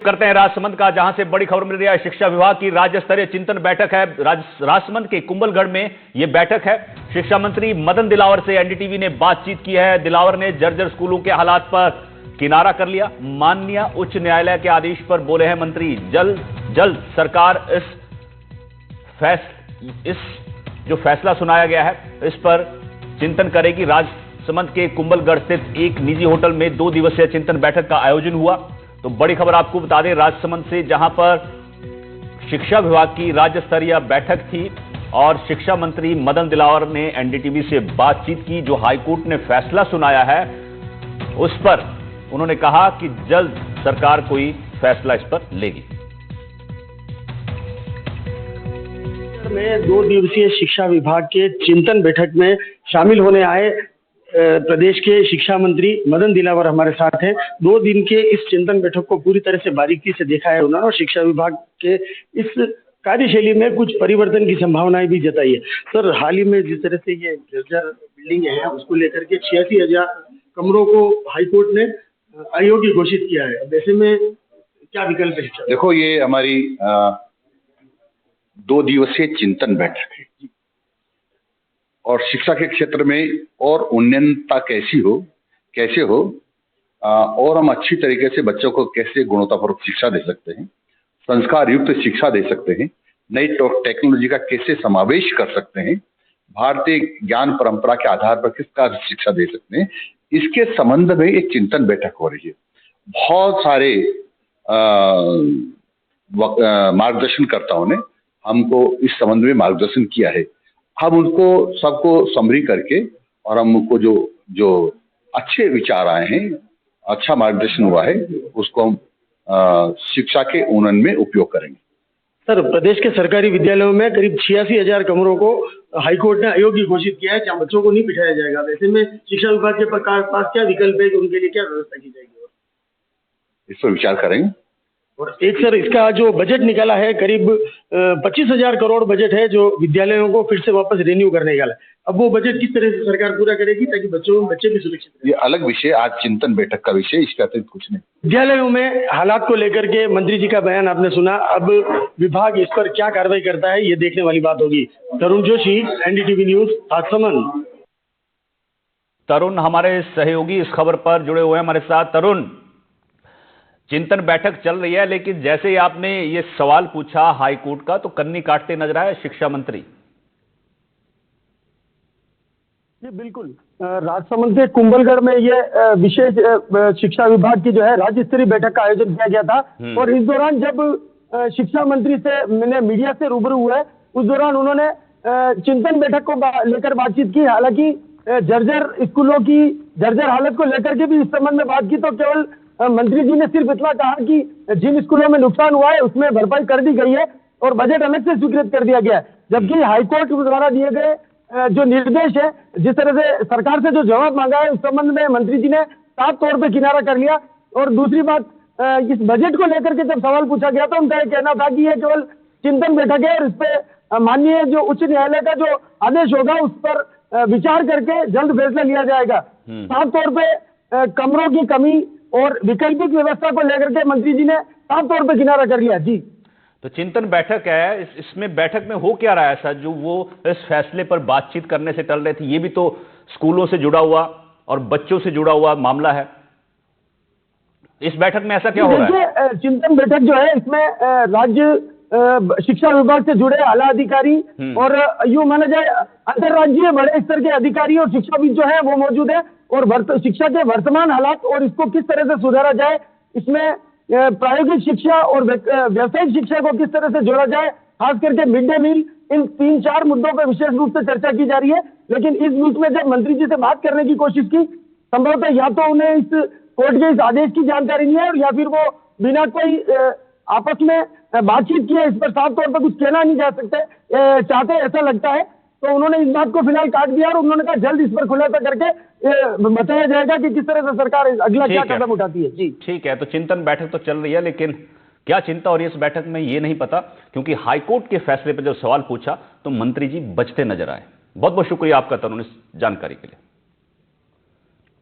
करते हैं राजसमंद का, जहां से बड़ी खबर मिल रही है। शिक्षा विभाग की राज्य स्तरीय चिंतन बैठक है। राजसमंद के कुंभलगढ़ में यह बैठक है। शिक्षा मंत्री मदन दिलावर से एनडीटीवी ने बातचीत की है। दिलावर ने जर्जर स्कूलों के हालात पर किनारा कर लिया। माननीय उच्च न्यायालय के आदेश पर बोले हैं मंत्री, जल्द सरकार इस जो फैसला सुनाया गया है इस पर चिंतन करेगी। राजसमंद के कुंभलगढ़ स्थित एक निजी होटल में 2 दिवसीय चिंतन बैठक का आयोजन हुआ। तो बड़ी खबर आपको बता दें, राजसमंद से, जहां पर शिक्षा विभाग की राज्य स्तरीय बैठक थी और शिक्षा मंत्री मदन दिलावर ने एनडीटीवी से बातचीत की। जो हाईकोर्ट ने फैसला सुनाया है उस पर उन्होंने कहा कि जल्द सरकार कोई फैसला इस पर लेगी। में 2 दिवसीय शिक्षा विभाग के चिंतन बैठक में शामिल होने आए प्रदेश के शिक्षा मंत्री मदन दिलावर हमारे साथ हैं। 2 दिन के इस चिंतन बैठक को पूरी तरह से बारीकी से देखा है उन्होंने और शिक्षा विभाग के इस कार्यशैली में कुछ परिवर्तन की संभावनाएं भी जताई है। सर, हाल ही में जिस तरह से ये जर्जर बिल्डिंग है उसको लेकर के 86,000 कमरों को हाईकोर्ट ने अयोग्य घोषित किया है। अब ऐसे में क्या विकल्प है? देखो, ये हमारी 2 दिवसीय चिंतन बैठक है और शिक्षा के क्षेत्र में और उन्नयनता कैसे हो और हम अच्छी तरीके से बच्चों को कैसे गुणवत्तापूर्वक शिक्षा दे सकते हैं, संस्कार युक्त शिक्षा दे सकते हैं, नई टेक्नोलॉजी का कैसे समावेश कर सकते हैं, भारतीय ज्ञान परंपरा के आधार पर किस प्रकार शिक्षा दे सकते हैं, इसके संबंध में एक चिंतन बैठक हो रही है। बहुत सारे मार्गदर्शनकर्ताओं ने हमको इस संबंध में मार्गदर्शन किया है। हम उनको सबको समरी करके और हम उनको जो अच्छे विचार आए हैं, अच्छा मार्गदर्शन हुआ है, उसको हम शिक्षा के उन्नयन में उपयोग करेंगे। सर, प्रदेश के सरकारी विद्यालयों में करीब 86,000 कमरों को हाईकोर्ट ने अयोग्य घोषित किया है, जहाँ बच्चों को नहीं बिठाया जाएगा। वैसे में शिक्षा विभाग के पास क्या विकल्प है कि उनके लिए क्या व्यवस्था की जाएगी? इस पर विचार करेंगे। और एक सर, इसका जो बजट निकाला है करीब 25,000 करोड़ बजट है जो विद्यालयों को फिर से वापस रिन्यू करने का। अब वो बजट किस तरह से सरकार पूरा करेगी ताकि बच्चे भी सुरक्षित रहें? ये अलग विषय, आज चिंतन बैठक का विषय, इसके अतिरिक्त कुछ नहीं। विद्यालयों में हालात को लेकर के मंत्री जी का बयान आपने सुना। अब विभाग इस पर क्या कार्रवाई करता है ये देखने वाली बात होगी। तरुण जोशी, एनडीटीवी न्यूज, राजसमंद। तरुण हमारे सहयोगी इस खबर पर जुड़े हुए हैं हमारे साथ। तरुण, चिंतन बैठक चल रही है, लेकिन जैसे ही आपने ये सवाल पूछा हाईकोर्ट का, तो कन्नी काटते नजर आए शिक्षा मंत्री। जी बिल्कुल, राजसमंद के कुंभलगढ़ में ये विशेष शिक्षा विभाग की जो है राज्य स्तरीय बैठक का आयोजन किया गया था। और इस दौरान जब शिक्षा मंत्री से मैंने मीडिया से रूबरू हुए, उस दौरान उन्होंने चिंतन बैठक को लेकर बातचीत की। हालांकि जर्जर स्कूलों की जर्जर हालत को लेकर के भी इस संबंध में बात की, तो केवल मंत्री जी ने सिर्फ इतना कहा कि जिन स्कूलों में नुकसान हुआ है उसमें भरपाई कर दी गई है और बजट अलग से स्वीकृत कर दिया गया है। जबकि हाईकोर्ट द्वारा दिए गए जो निर्देश है, जिस तरह से सरकार से जो जवाब मांगा है, उस संबंध में मंत्री जी ने साफ तौर पे किनारा कर लिया। और दूसरी बात, इस बजट को लेकर के जब सवाल पूछा गया तो उनका यह कहना था कि यह केवल चिंतन बैठक है और इस पे माननीय जो उच्च न्यायालय का जो आदेश होगा उस पर विचार करके जल्द फैसला लिया जाएगा। साफ तौर पे कमरों की कमी और वैकल्पिक व्यवस्था को लेकर के मंत्री जी ने साफ तौर पर किनारा कर लिया। जी, तो चिंतन बैठक है, इसमें बैठक में हो क्या रहा है ऐसा जो वो इस फैसले पर बातचीत करने से टल रहे थे? ये भी तो स्कूलों से जुड़ा हुआ और बच्चों से जुड़ा हुआ मामला है। इस बैठक में ऐसा क्या हो रहा है? चिंतन बैठक जो है, इसमें राज्य शिक्षा विभाग से जुड़े आला अधिकारी और यूं माना जाए अंतर्राज्यीय बड़े स्तर के अधिकारी और शिक्षाविद जो है वो मौजूद है। और शिक्षा के वर्तमान हालात और इसको किस तरह से सुधारा जाए, इसमें प्रायोगिक शिक्षा और व्यावसायिक शिक्षा को किस तरह से जोड़ा जाए, खास करके मिड डे मील, इन 3-4 मुद्दों पर विशेष रूप से चर्चा की जा रही है। लेकिन इस बीच में जब मंत्री जी से बात करने की कोशिश की, संभवतः या तो उन्हें इस कोर्ट के इस आदेश की जानकारी नहीं है और या फिर वो बिना कोई आपस में बातचीत किए इस पर साफ तौर पर कुछ कहना नहीं जा चाहते, ऐसा लगता है। तो उन्होंने इस बात को फिलहाल काट दिया और उन्होंने कहा जल्द इस पर खुलासा करके बताया जाएगा कि किस तरह से सरकार अगला क्या कदम उठाती है। जी ठीक है, तो चिंतन बैठक तो चल रही है, लेकिन क्या चिंता हो रही है इस बैठक में ये नहीं पता, क्योंकि हाईकोर्ट के फैसले पर जब सवाल पूछा तो मंत्री जी बचते नजर आए। बहुत बहुत शुक्रिया आपका तरुण इस जानकारी के लिए।